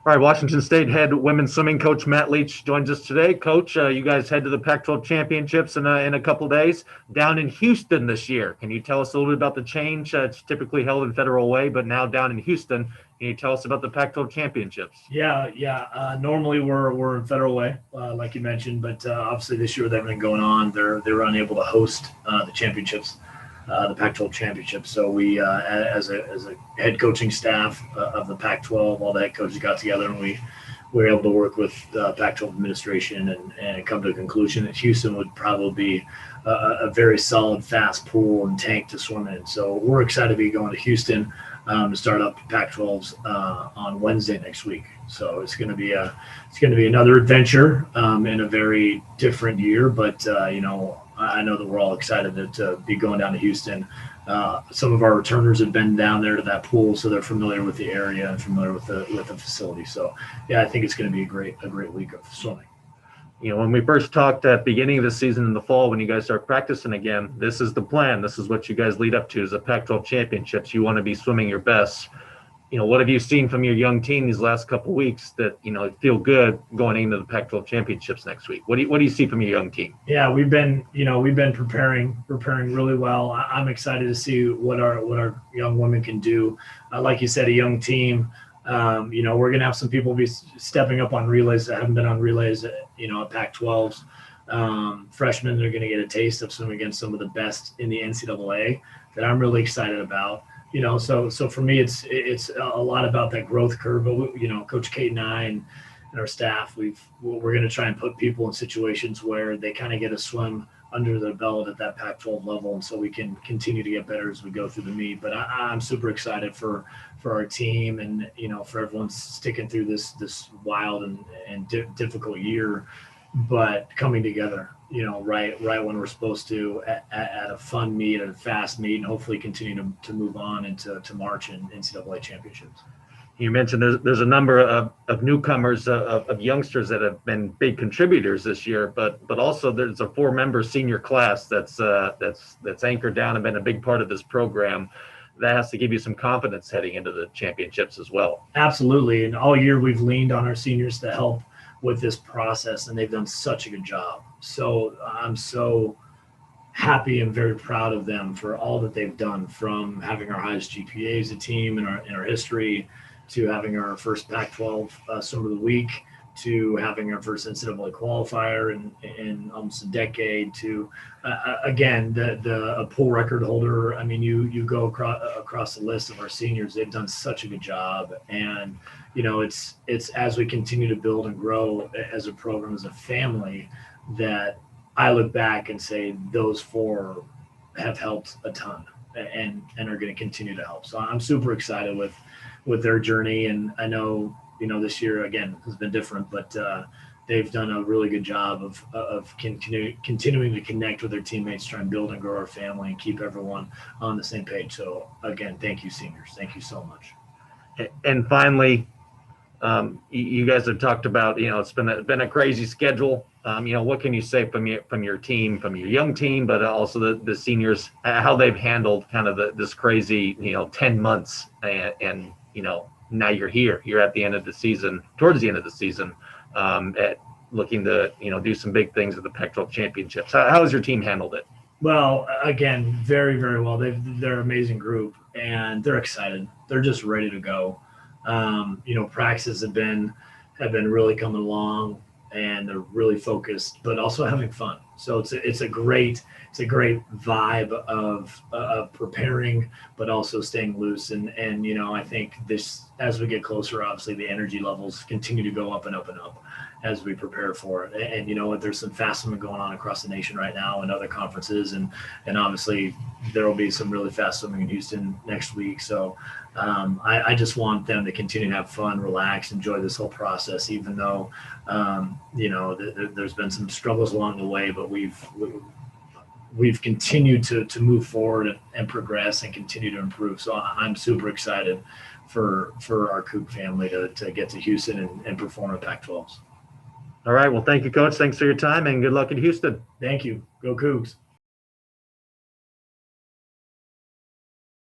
All right, Washington State head women's swimming coach Matt Leach joins us today. Coach, you guys head to the Pac-12 championships in a couple days down in Houston this year. Can you tell us a little bit about the change? It's typically held in Federal Way, but now down in Houston. Can you tell us about the Pac-12 championships? Yeah. Normally we're in Federal Way, like you mentioned, but obviously this year with everything going on, they were unable to host the championships, the Pac-12 championships. So we, as a head coaching staff of the Pac-12, all the head coaches got together and we were able to work with the Pac-12 administration and come to a conclusion that Houston would probably be a very solid, fast pool and tank to swim in. So we're excited to be going to Houston to start up Pac-12s on Wednesday next week. So it's going to be another adventure in a very different year. But I know that we're all excited to be going down to Houston. Some of our returners have been down there to that pool, so they're familiar with the area and familiar with the facility. So yeah, I think it's going to be a great week of swimming. When we first talked at the beginning of the season in the fall, when you guys start practicing again, this is the plan. This is what you guys lead up to, is the Pac-12 championships. You want to be swimming your best. What have you seen from your young team these last couple of weeks that, feel good going into the Pac-12 championships next week? What do you see from your young team? Yeah, we've been preparing really well. I'm excited to see what our young women can do. Like you said, a young team. We're going to have some people be stepping up on relays that haven't been on relays, at Pac-12s. Freshmen are going to get a taste of swimming against some of the best in the NCAA that I'm really excited about. So for me, it's a lot about that growth curve. But Coach Kate and I and our staff, we're going to try and put people in situations where they kind of get a swim under their belt at that Pac-12 level, and so we can continue to get better as we go through the meet. But I'm super excited for our team and for everyone sticking through this wild and difficult year, but coming together. Right when we're supposed to at a fun meet, at a fast meet, and hopefully continue to move on into March and NCAA championships. You mentioned there's a number of newcomers, of youngsters that have been big contributors this year, but also there's a 4-member senior class that's anchored down and been a big part of this program. That has to give you some confidence heading into the championships as well. Absolutely, and all year we've leaned on our seniors to help with this process, and they've done such a good job. So I'm so happy and very proud of them for all that they've done, from having our highest GPA as a team in our history, to having our first Pac-12 swim of the week, to having our first NCAA qualifier in almost a decade, to again a pool record holder. I mean, you go across the list of our seniors, they've done such a good job, and it's as we continue to build and grow as a program, as a family, that I look back and say those 4 have helped a ton and are going to continue to help. So I'm super excited with their journey, and I know this year again has been different, but they've done a really good job of continuing to connect with their teammates, try and build and grow our family and keep everyone on the same page. So again, thank you, seniors. Thank you so much. And finally, you guys have talked about, it's been a crazy schedule. What can you say from your team, from your young team, but also the seniors, how they've handled kind of this crazy, 10 months and now you're at the end of the season, towards the end of the season, at looking to, do some big things at the Pac-12 championships. How has your team handled it? Well, again, very, very well. They're an amazing group, and they're excited. They're just ready to go. Practices have been really coming along, and they're really focused, but also having fun. So it's a great vibe of preparing, but also staying loose. And I think this, as we get closer, obviously the energy levels continue to go up and up and up as we prepare for it. And you know what, there's some fast swimming going on across the nation right now and other conferences, and obviously there will be some really fast swimming in Houston next week. So I just want them to continue to have fun, relax, enjoy this whole process, even though there's been some struggles along the way, but we've continued to move forward and progress and continue to improve. So I'm super excited for our Coug family to get to Houston and perform at Pac-12s. All right. Well, thank you, Coach. Thanks for your time, and good luck in Houston. Thank you. Go Cougs.